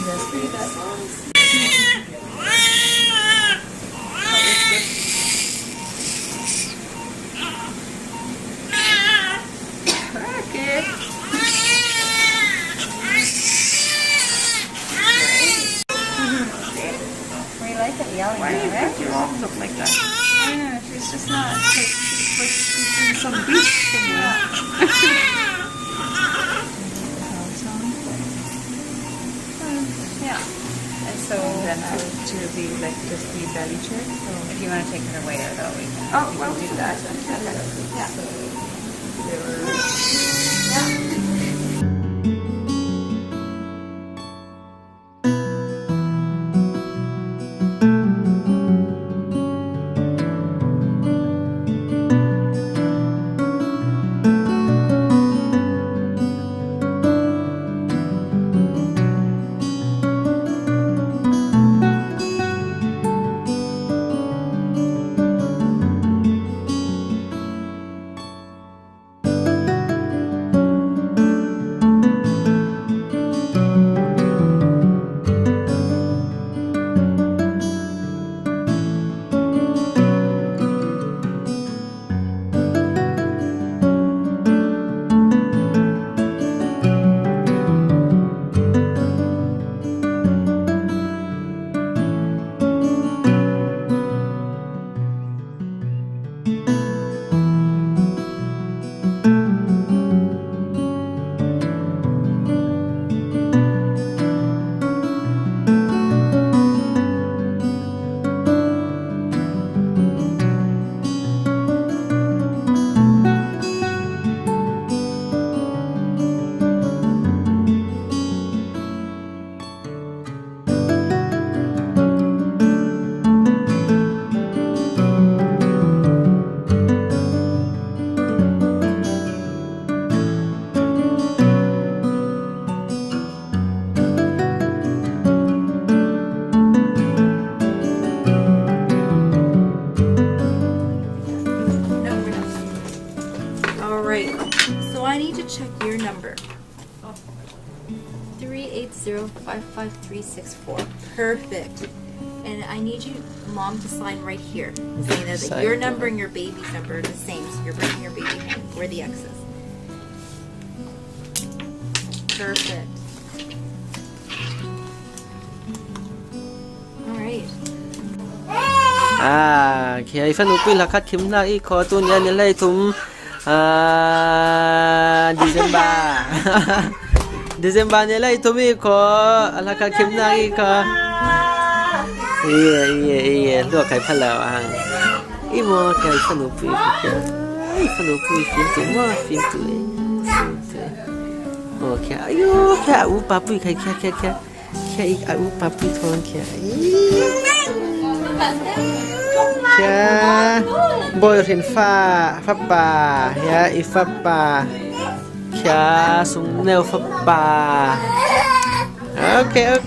Yes, please. Okay. We like it yelling. Why do you right? think your mom look like that? I don't know. She's just not. She's like she's in some beach somewhere. Yeah. And so Then to be like just the belly check. So if you want to take her away, though, we can. oh well, we do that. So I need to check your number. 380-55364. Perfect. And I need you, Mom, to sign right here, saying that your number and your baby's number are the same. So you're bringing your baby home where the X is. Perfect. All right. Kaya fanupil hakat kimna I ko tun yan nilay tum December nilay tum I ko hakat kimna I ko iya lu kai phala ang imo kai fanupil fanupil film tu mo film tu okay ayo kya u papu kai kya u papu thon kya kya boyfriend fa pa ya ifa pa kya sung neo fa pa okay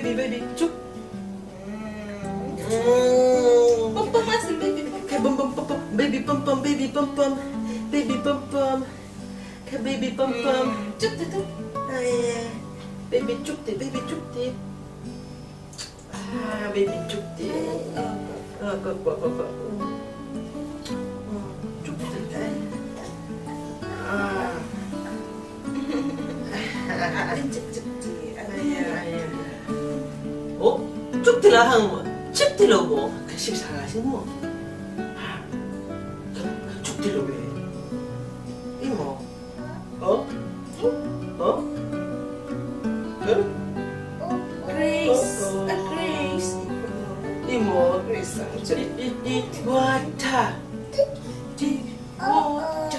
baby, chúc. Bum bum muscle, baby. Okay, bum bum bum bum, baby bum bum, baby bum bum, baby bum bum. Okay, baby bum bum, chúc đi chúc. Baby chúc đi, baby chúc đi. Baby chúc đi. Chúc đi đây. 쭉 들어 하는 거, 쭉 들어고 식사하시는 뭐, 쭉 들어 왜? 이모, Grace, 이모, Grace, 이 왔다, 지워져.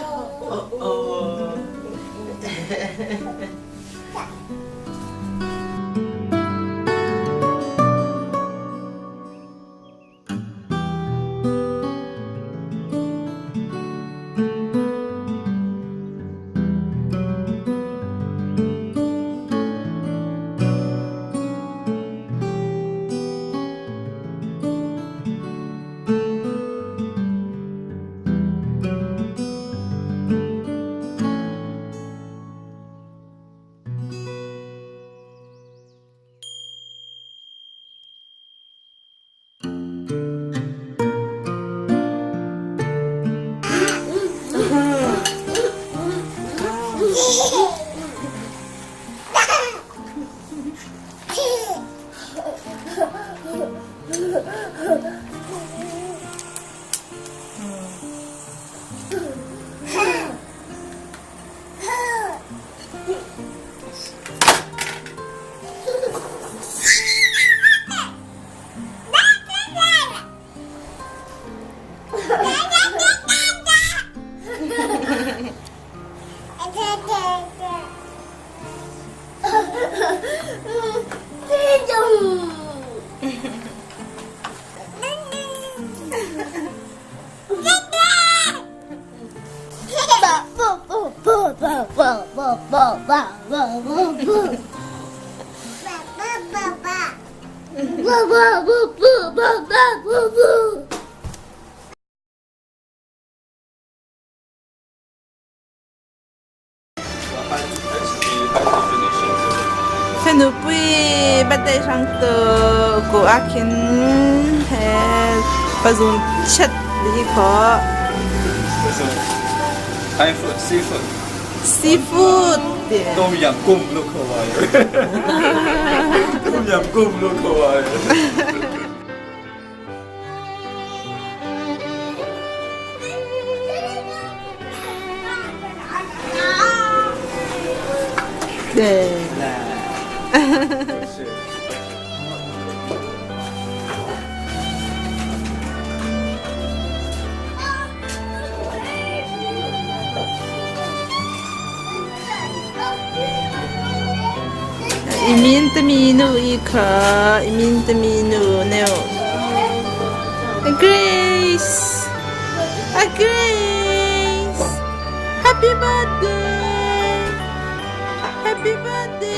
Fenupui batay sang to ko akin he pazun chat di ko Thai food, seafood. seafood. Tom yum goong look Hawaii. Tom yum goong look Hawaii. 네. Imin taminu ika, imin taminu neo. Grace, Grace, happy birthday, happy birthday.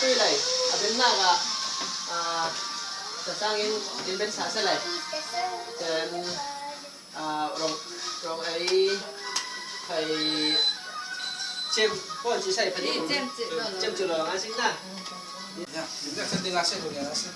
tuy này ở bên nào cả sang in bên xã sẽ này then rong ấy thầy chêm con chỉ xài phần chêm chữ rồi ngay xin nè. Ya, setting asing udah asing.